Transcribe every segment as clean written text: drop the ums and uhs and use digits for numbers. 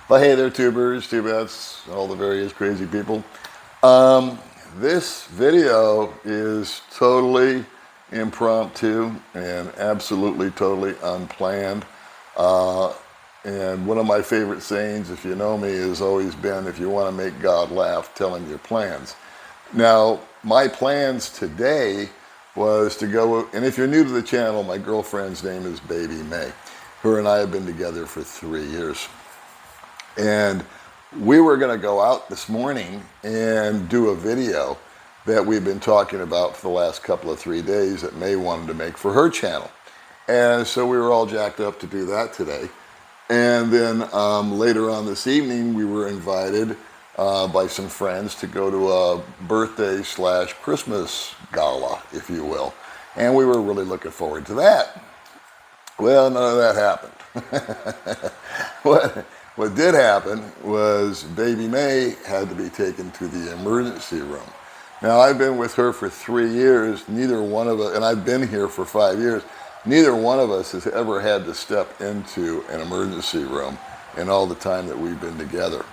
But hey there, tubers, tubettes, all the various crazy people. This video is totally impromptu and absolutely totally unplanned. And one of my favorite sayings, if you know me, has always been, if you want to make God laugh, tell him your plans. Now, my plans today was to go, and if you're new to the channel, my girlfriend's name is Baby Mae. Her and I have been together for 3 years. And we were going to go out this morning and do a video that we've been talking about for the last couple of 3 days that Mae wanted to make for her channel. And so we were all jacked up to do that today. And then later on this evening, we were invited by some friends to go to a birthday / Christmas gala, if you will. And we were really looking forward to that. Well, none of that happened. What did happen was Baby Mae had to be taken to the emergency room. Now, I've been with her for 3 years. Neither one of us, and I've been here for 5 years, neither one of us has ever had to step into an emergency room in all the time that we've been together.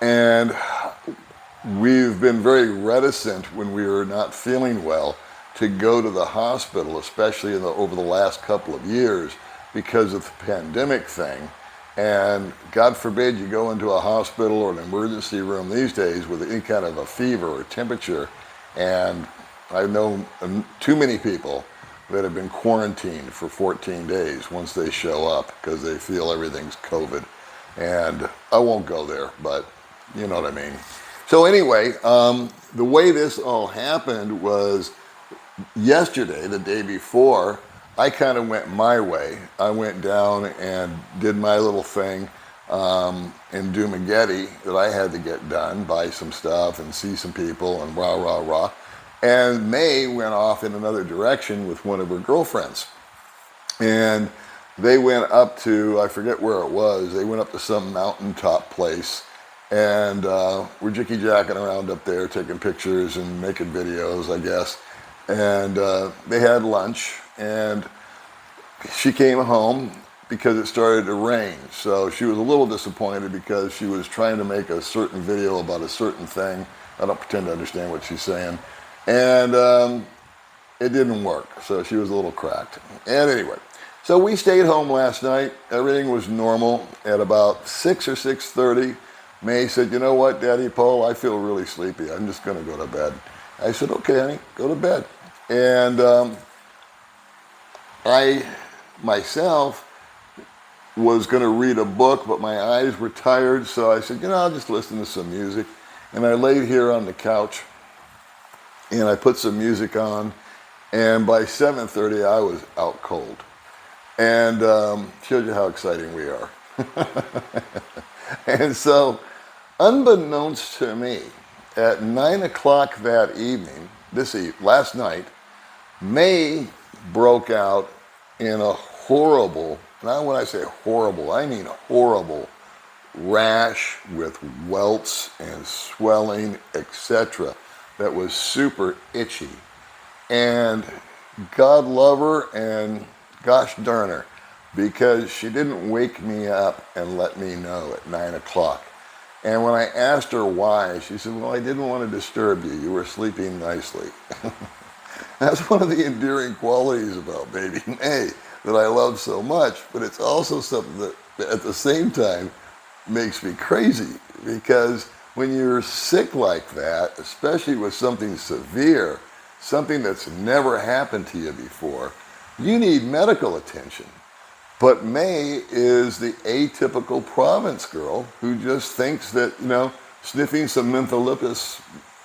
And we've been very reticent when we were not feeling well to go to the hospital, especially over the last couple of years, because of the pandemic thing. And God forbid you go into a hospital or an emergency room these days with any kind of a fever or temperature. And I know too many people that have been quarantined for 14 days once they show up because they feel everything's COVID. And I won't go there, but you know what I mean. So anyway, the way this all happened was yesterday, the day before, I kind of went my way. I went down and did my little thing in Dumageddon that I had to get done, buy some stuff and see some people and rah, rah, rah. And Mae went off in another direction with one of her girlfriends. And they went up to, I forget where it was, they went up to some mountaintop place and were jicky-jacking around up there, taking pictures and making videos, I guess. And they had lunch, and she came home because it started to rain. So she was a little disappointed because she was trying to make a certain video about a certain thing. I don't pretend to understand what she's saying. And it didn't work, so she was a little cracked. And anyway, so we stayed home last night. Everything was normal. At about 6 or 6:30, Mae said, you know what, Daddy Paul, I feel really sleepy. I'm just going to go to bed. I said, okay, honey, go to bed. And I, myself, was going to read a book, but my eyes were tired, so I said, you know, I'll just listen to some music. And I laid here on the couch, and I put some music on, and by 7:30, I was out cold. And shows you how exciting we are. And so, unbeknownst to me, at 9 o'clock that evening, last night, Mae broke out in a horrible, now when I say horrible, I mean horrible, rash with welts and swelling, etc. that was super itchy. And God love her, and gosh darn her, because she didn't wake me up and let me know at 9 o'clock. And when I asked her why, she said, well, I didn't want to disturb you. You were sleeping nicely. That's one of the endearing qualities about Baby Mae that I love so much, but it's also something that at the same time makes me crazy, because when you're sick like that, especially with something severe, something that's never happened to you before, you need medical attention. But Mae is the atypical province girl who just thinks that, you know, sniffing some mentholypus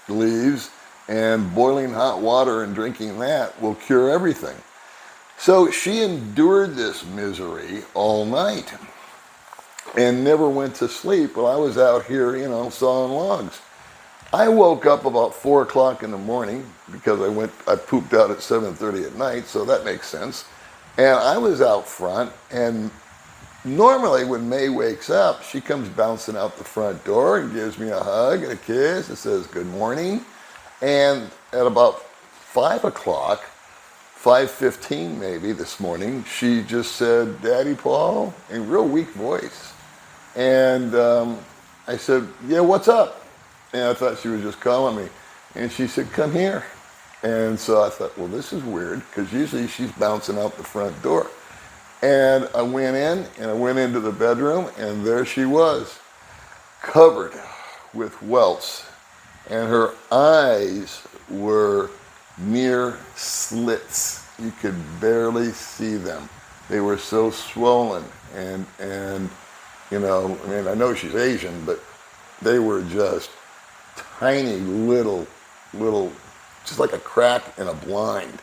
leaves and boiling hot water and drinking that will cure everything. So she endured this misery all night and never went to sleep while I was out here, you know, sawing logs. I woke up about 4 o'clock in the morning because I pooped out at 7:30 at night, so that makes sense. And I was out front, and normally when Mae wakes up, she comes bouncing out the front door and gives me a hug and a kiss and says, good morning. And at about 5 o'clock, 5:15 maybe this morning, she just said, "Daddy Paul," in a real weak voice. And I said, "Yeah, what's up?" And I thought she was just calling me. And she said, "Come here." And so I thought, well, this is weird, because usually she's bouncing out the front door. And I went in, and I went into the bedroom, and there she was, covered with welts. And her eyes were near slits. You could barely see them. They were so swollen. And you know, I mean, I know she's Asian, but they were just tiny little, just like a crack in a blind.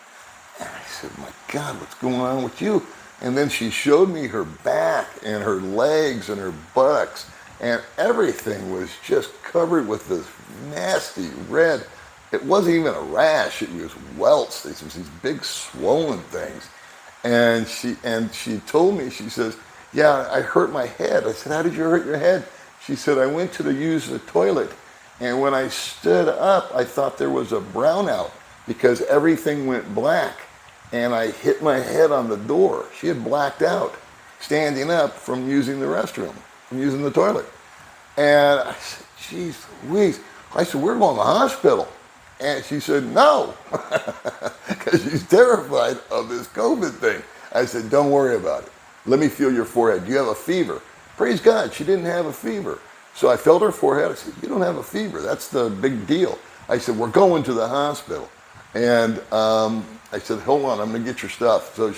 And I said, "My God, what's going on with you?" And then she showed me her back and her legs and her buttocks, and everything was just covered with this nasty red. It wasn't even a rash, it was welts. These big swollen things. And she told me, she says, "Yeah, I hurt my head." I said, "How did you hurt your head?" She said, "I went to use the toilet, and when I stood up, I thought there was a brownout because everything went black, and I hit my head on the door." She had blacked out standing up from using the restroom, from using the toilet. And I said, "Geez Louise." I said, "We're going to the hospital." And she said, "No," because she's terrified of this COVID thing. I said, "Don't worry about it. Let me feel your forehead. Do you have a fever?" Praise God, she didn't have a fever. So I felt her forehead. I said, "You don't have a fever. That's the big deal." I said, "We're going to the hospital." And I said, "Hold on, I'm going to get your stuff." So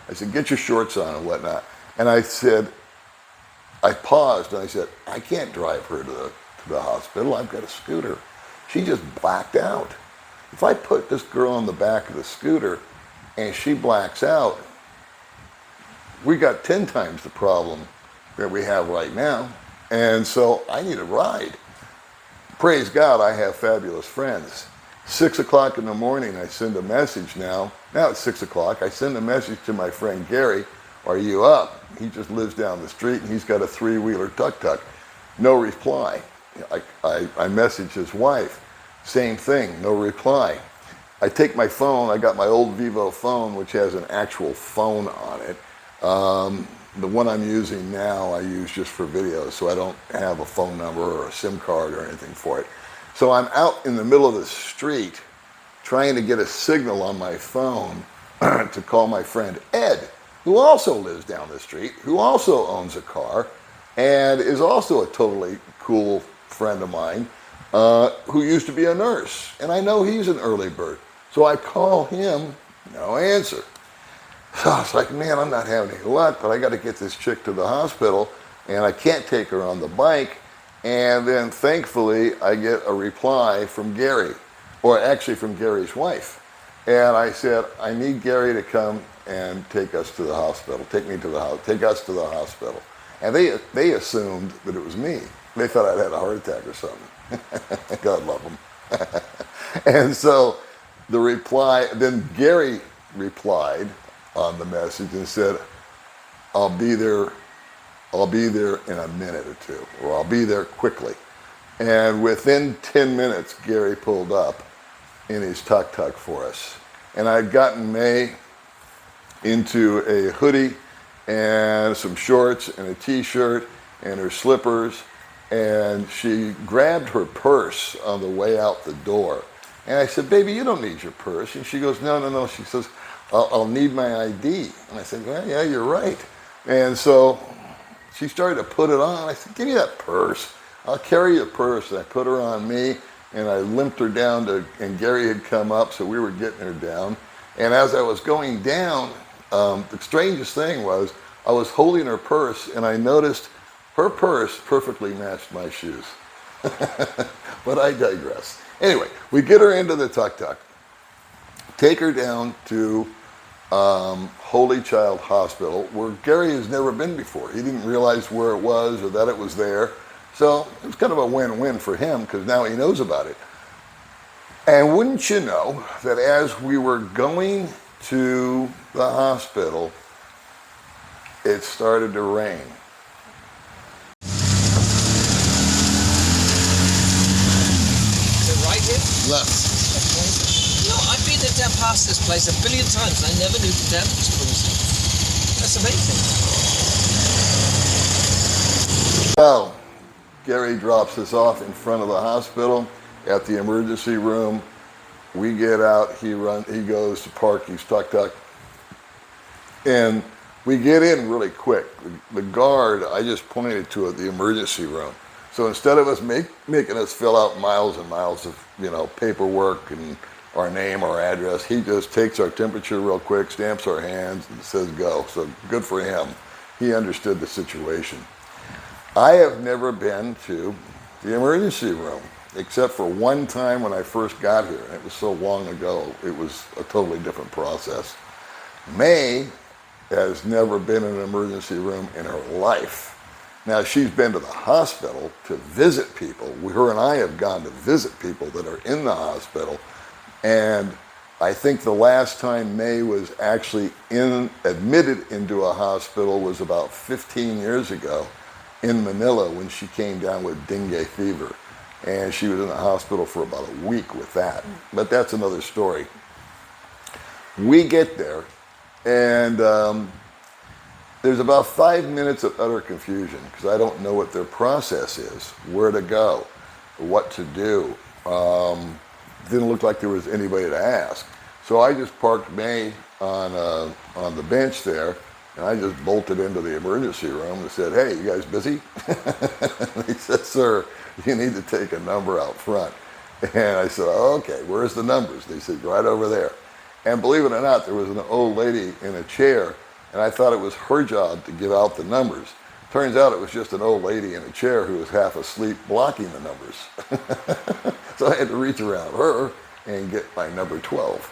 I said, "Get your shorts on and whatnot." And I paused and I said, "I can't drive her to the hospital. I've got a scooter." She just blacked out. If I put this girl on the back of the scooter and she blacks out, we got 10 times the problem that we have right now. And so I need a ride. Praise God, I have fabulous friends. 6 o'clock in the morning, I send a message now. Now it's 6 o'clock. I send a message to my friend Gary, "Are you up?" He just lives down the street, and he's got a 3-wheeler tuk-tuk. No reply. I message his wife. Same thing, no reply. I take my phone. I got my old Vivo phone, which has an actual phone on it. The one I'm using now, I use just for videos, so I don't have a phone number or a SIM card or anything for it. So I'm out in the middle of the street trying to get a signal on my phone to call my friend Ed, who also lives down the street, who also owns a car, and is also a totally cool friend of mine, who used to be a nurse. And I know he's an early bird. So I call him, no answer. So I was like, man, I'm not having any luck, but I got to get this chick to the hospital, and I can't take her on the bike. And then thankfully, I get a reply from Gary, or actually from Gary's wife. And I said, "I need Gary to come and take us to the hospital. Take us to the hospital." And they assumed that it was me. They thought I'd had a heart attack or something. God love them. And so then Gary replied on the message and said, I'll be there in a minute or two, or I'll be there quickly." And within 10 minutes, Gary pulled up in his tuk-tuk for us. And I'd gotten May into a hoodie and some shorts and a t-shirt and her slippers, and she grabbed her purse on the way out the door. And I said, "Baby, you don't need your purse." And she goes, No. She says, I'll need my ID. And I said, "Well, yeah, you're right." And so she started to put it on. I said, "Give me that purse. I'll carry your purse." And I put her on me, and I limped her down and Gary had come up, so we were getting her down. And as I was going down, the strangest thing was I was holding her purse, and I noticed her purse perfectly matched my shoes. But I digress. Anyway, we get her into the tuk-tuk, take her down to Holy Child Hospital, where Gary has never been before. He didn't realize where it was or that it was there. So it was kind of a win-win for him, because now he knows about it. And wouldn't you know that as we were going to the hospital, it started to rain. Right hip? Left. No, I've been down past this place a billion times and I never knew the dam was closing. That's amazing. Well, Gary drops us off in front of the hospital at the emergency room. We get out, he goes to park, he's tucked, and we get in really quick. The guard, I just pointed to the emergency room. So instead of us making us fill out miles and miles of paperwork and our name, our address, he just takes our temperature real quick, stamps our hands, and says go. So good for him. He understood the situation. I have never been to the emergency room except for one time when I first got here. And it was so long ago, it was a totally different process. Mae has never been in an emergency room in her life. Now, she's been to the hospital to visit people. Her and I have gone to visit people that are in the hospital. And I think the last time Mae was actually admitted into a hospital was about 15 years ago in Manila when she came down with dengue fever. And she was in the hospital for about a week with that. But that's another story. We get there, and there's about 5 minutes of utter confusion because I don't know what their process is, where to go, what to do. Didn't look like there was anybody to ask. So I just parked Mae on the bench there, and I just bolted into the emergency room and said, "Hey, you guys busy?" He said, "Sir, you need to take a number out front." And I said, "Oh, okay, where's the numbers?" They said, "Right over there." And believe it or not, there was an old lady in a chair, and I thought it was her job to give out the numbers. Turns out it was just an old lady in a chair who was half asleep blocking the numbers. So I had to reach around her and get my number 12.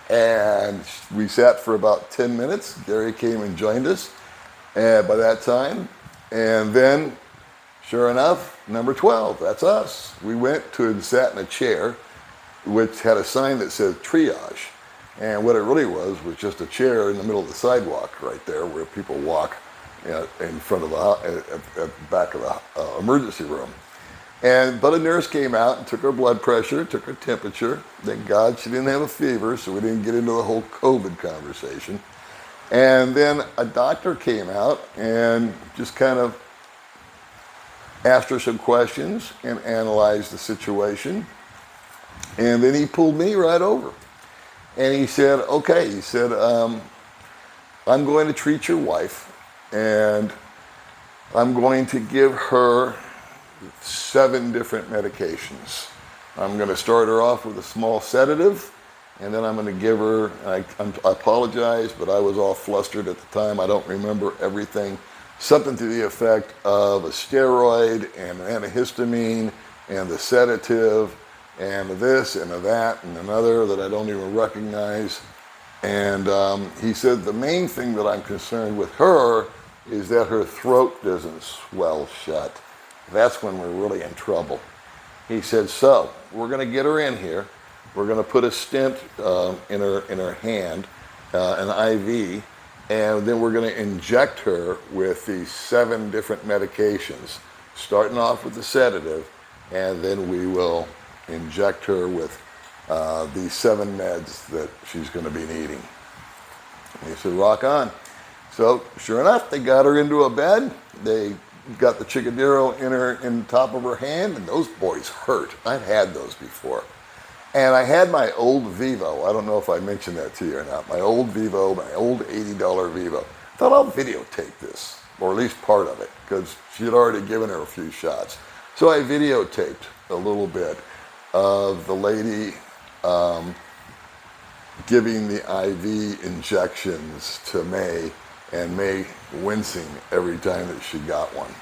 And we sat for about 10 minutes. Gary came and joined us by that time. And then, sure enough, number 12, that's us. We went to and sat in a chair, which had a sign that said triage. And what it really was just a chair in the middle of the sidewalk right there where people walk in front of at the back of the emergency room. But a nurse came out and took her blood pressure, took her temperature. Thank God she didn't have a fever, so we didn't get into the whole COVID conversation. And then a doctor came out and just kind of asked her some questions and analyzed the situation. And then he pulled me right over. And he said, "Okay," he said, "I'm going to treat your wife, and I'm going to give her 7 different medications. I'm going to start her off with a small sedative, and then I'm going to give her," I apologize, but I was all flustered at the time. I don't remember everything. Something to the effect of a steroid and an antihistamine and the sedative and this and that and another that I don't even recognize. And he said, "The main thing that I'm concerned with her is that her throat doesn't swell shut. That's when we're really in trouble." He said, "So we're going to get her in here. We're going to put a stent in her hand, an IV, and then we're going to inject her with these 7 different medications, starting off with the sedative, and then we will inject her with these 7 meds that she's going to be needing." And he said, "Rock on." So sure enough, they got her into a bed. They got the chicadero in top of her hand, and those boys hurt. I've had those before. And I had my old Vivo. I don't know if I mentioned that to you or not. My old Vivo, my old $80 Vivo. I thought I'll videotape this, or at least part of it, because she had already given her a few shots. So I videotaped a little bit of the lady giving the IV injections to Mae, and Mae wincing every time that she got one.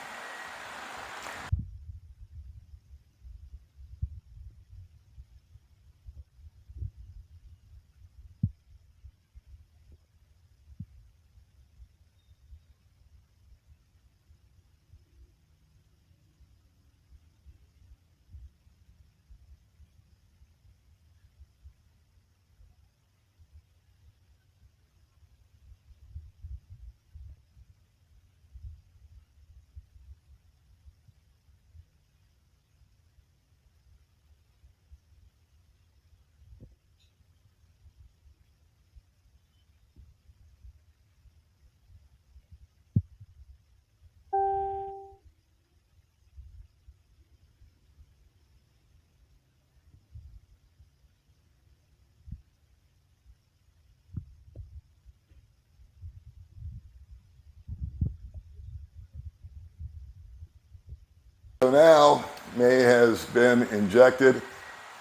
So now May has been injected.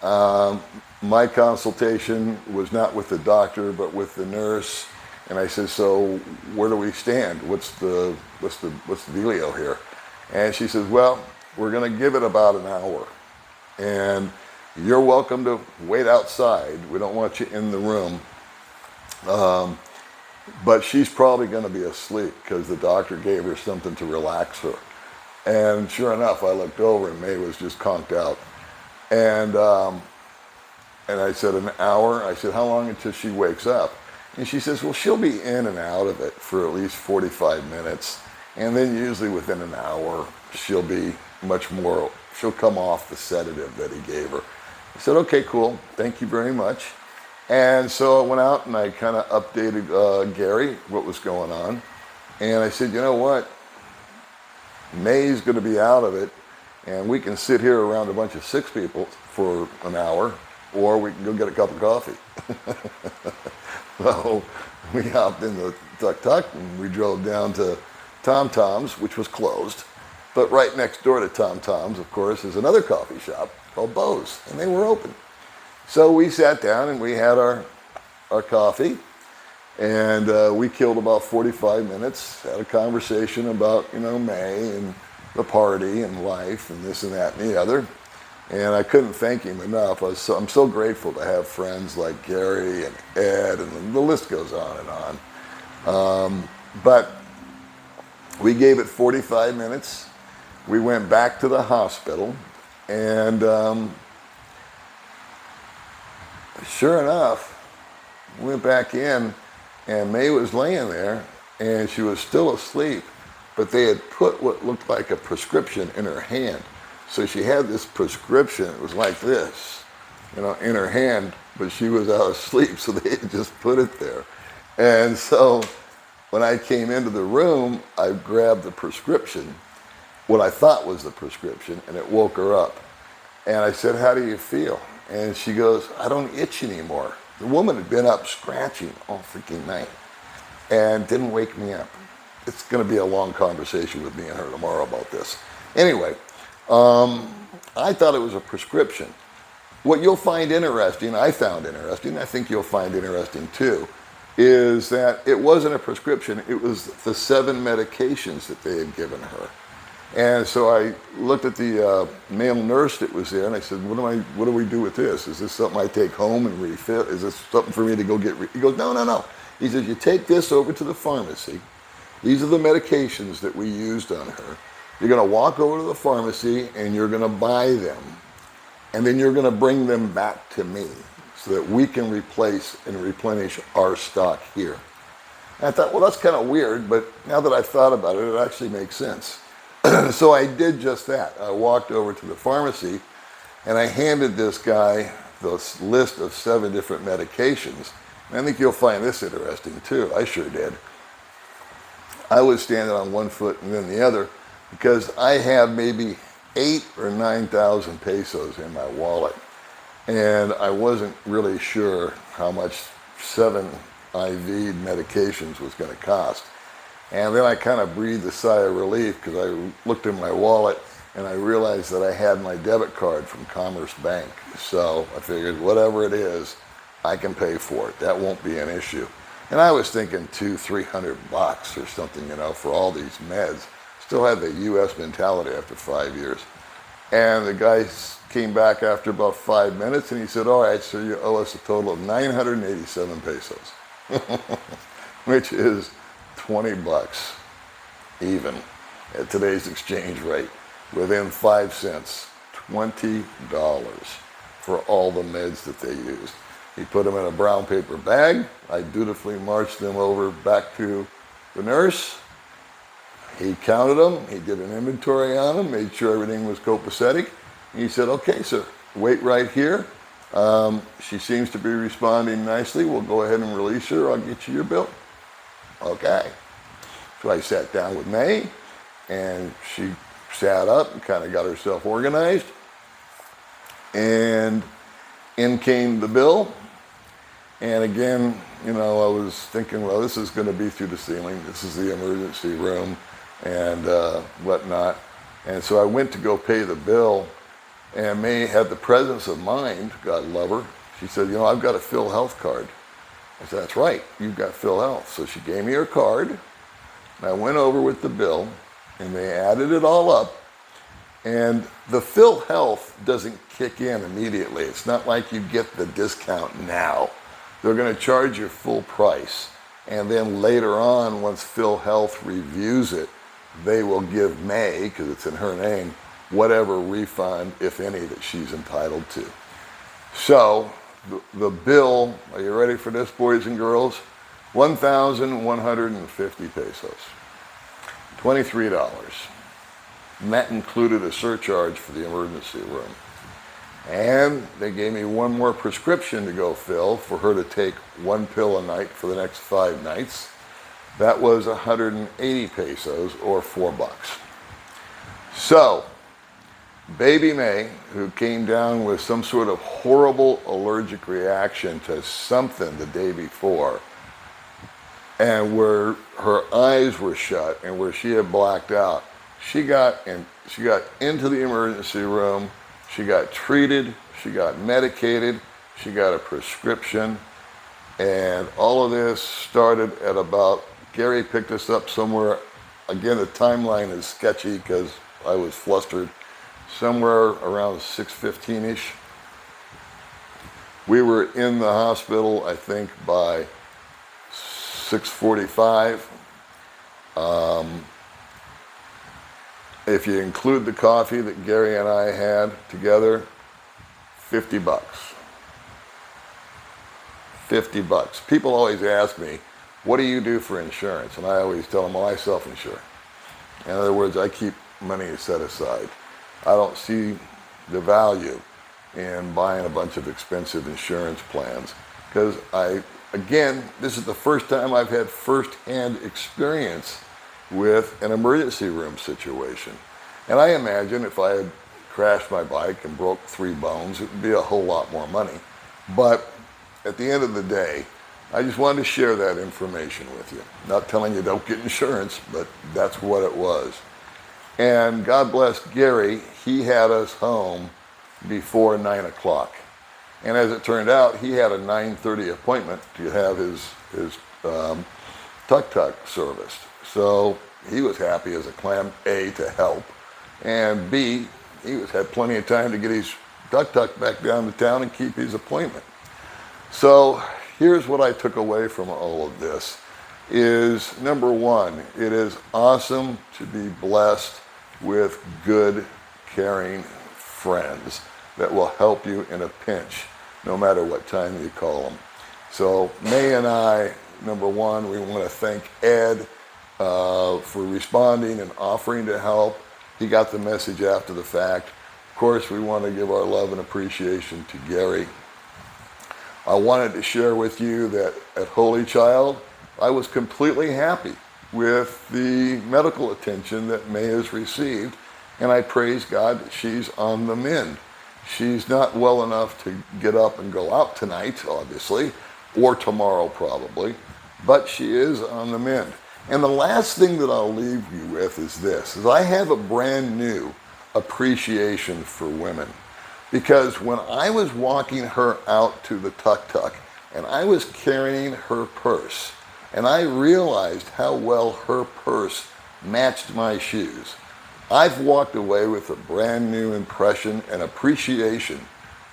My consultation was not with the doctor, but with the nurse. And I said, so where do we stand? What's the dealio here? And she says, well, we're going to give it about an hour. And you're welcome to wait outside. We don't want you in the room. But she's probably going to be asleep because the doctor gave her something to relax her. And sure enough, I looked over and May was just conked out. And I said, an hour? I said, how long until she wakes up? And she says, well, she'll be in and out of it for at least 45 minutes. And then usually within an hour, she'll come off the sedative that he gave her. I said, okay, cool. Thank you very much. And so I went out and I kind of updated Gary what was going on. And I said, you know what? May's going to be out of it. And we can sit here around a bunch of 6 people for an hour, or we can go get a cup of coffee. So we hopped in the tuk-tuk and we drove down to Tom Tom's, which was closed. But right next door to Tom Tom's, of course, is another coffee shop called Bo's, and they were open. So we sat down and we had our coffee, and we killed about 45 minutes, had a conversation about, May and the party and life and this and that and the other. And I couldn't thank him enough. I'm so grateful to have friends like Gary and Ed, and the list goes on and on. But we gave it 45 minutes. We went back to the hospital, and sure enough, we went back in, and May was laying there, and she was still asleep, but they had put what looked like a prescription in her hand. So she had this prescription, it was like this, in her hand, but she was out of sleep, so they had just put it there. And so when I came into the room, I grabbed the prescription, what I thought was the prescription, and it woke her up. And I said, how do you feel? And she goes, I don't itch anymore. The woman had been up scratching all freaking night and didn't wake me up. It's going to be a long conversation with me and her tomorrow about this. Anyway, I thought it was a prescription. What you'll find interesting, I found interesting, I think you'll find interesting too, is that it wasn't a prescription, it was the 7 medications that they had given her. And so I looked at the male nurse that was there, and I said, what do we do with this? Is this something I take home and refill? Is this something for me to go get? He goes, no. He says, you take this over to the pharmacy. These are the medications that we used on her. You're going to walk over to the pharmacy and you're going to buy them. And then you're going to bring them back to me so that we can replace and replenish our stock here. And I thought, well, that's kind of weird, but now that I've thought about it, it actually makes sense. So I did just that. I walked over to the pharmacy and I handed this guy this list of 7 different medications. And I think you'll find this interesting too. I sure did. I was standing on one foot and then the other because I had maybe 8,000 or 9,000 pesos in my wallet. And I wasn't really sure how much 7 IV medications was going to cost. And then I kind of breathed a sigh of relief because I looked in my wallet and I realized that I had my debit card from Commerce Bank. So I figured whatever it is, I can pay for it. That won't be an issue. And I was thinking $200-300 or something, for all these meds. Still had the U.S. mentality after 5 years. And the guy came back after about 5 minutes and he said, all right, so you owe us a total of 987 pesos, which is $20 even at today's exchange rate. Within 5 cents, $20 for all the meds that they used. He put them in a brown paper bag. I dutifully marched them over back to the nurse. He counted them. He did an inventory on them, made sure everything was copacetic. He said, okay, sir, wait right here. She seems to be responding nicely. We'll go ahead and release her. I'll get you your bill. Okay. So I sat down with May, and she sat up and kind of got herself organized. And in came the bill. And again, I was thinking, well, this is going to be through the ceiling. This is the emergency room and whatnot. And so I went to go pay the bill, and Mae had the presence of mind, God love her. She said, you know, I've got a Phil Health card. I said, that's right, you've got Phil Health. So she gave me her card, and I went over with the bill, and they added it all up. And the Phil Health doesn't kick in immediately. It's not like you get the discount now. They're going to charge you full price. And then later on, once Phil Health reviews it, they will give Mae, because it's in her name, whatever refund, if any, that she's entitled to. So the bill, are you ready for this, boys and girls? 1,150 pesos, $23. And that included a surcharge for the emergency room. And they gave me one more prescription to go fill for her to take one pill a night for the next 5 nights. That was 180 pesos, or $4. So, Baby Mae, who came down with some sort of horrible allergic reaction to something the day before, and where her eyes were shut and where she had blacked out, she got into the emergency room, she got treated, she got medicated, she got a prescription, and all of this started at about, Gary picked us up somewhere, again the timeline is sketchy because I was flustered, somewhere around 6:15-ish. We were in the hospital, I think, by 6:45. If you include the coffee that Gary and I had together, $50. $50. People always ask me, what do you do for insurance? And I always tell them, well, I self-insure. In other words, I keep money set aside. I don't see the value in buying a bunch of expensive insurance plans because again, this is the first time I've had first-hand experience with an emergency room situation. And I imagine if I had crashed my bike and broke 3 bones, it would be a whole lot more money. But at the end of the day, I just wanted to share that information with you. Not telling you don't get insurance, but that's what it was. And God bless Gary, he had us home before 9 o'clock. And as it turned out, he had a 9:30 appointment to have his tuk-tuk serviced. So he was happy as a clam, A, to help, and B, he had plenty of time to get his tuk-tuk back down to town and keep his appointment. So here's what I took away from all of this is, number one, it is awesome to be blessed with good, caring friends that will help you in a pinch, no matter what time you call them. So Mae and I, number one, we want to thank Ed for responding and offering to help. He got the message after the fact. Of course, we want to give our love and appreciation to Gary. I wanted to share with you that at Holy Child, I was completely happy with the medical attention that Mae has received, and I praise God that she's on the mend. She's not well enough to get up and go out tonight, obviously, or tomorrow probably, but she is on the mend. And the last thing that I'll leave you with is this, is I have a brand new appreciation for women. Because when I was walking her out to the tuk-tuk and I was carrying her purse and I realized how well her purse matched my shoes, I've walked away with a brand new impression and appreciation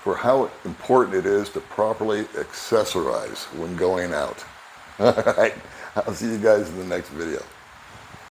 for how important it is to properly accessorize when going out. All right, I'll see you guys in the next video.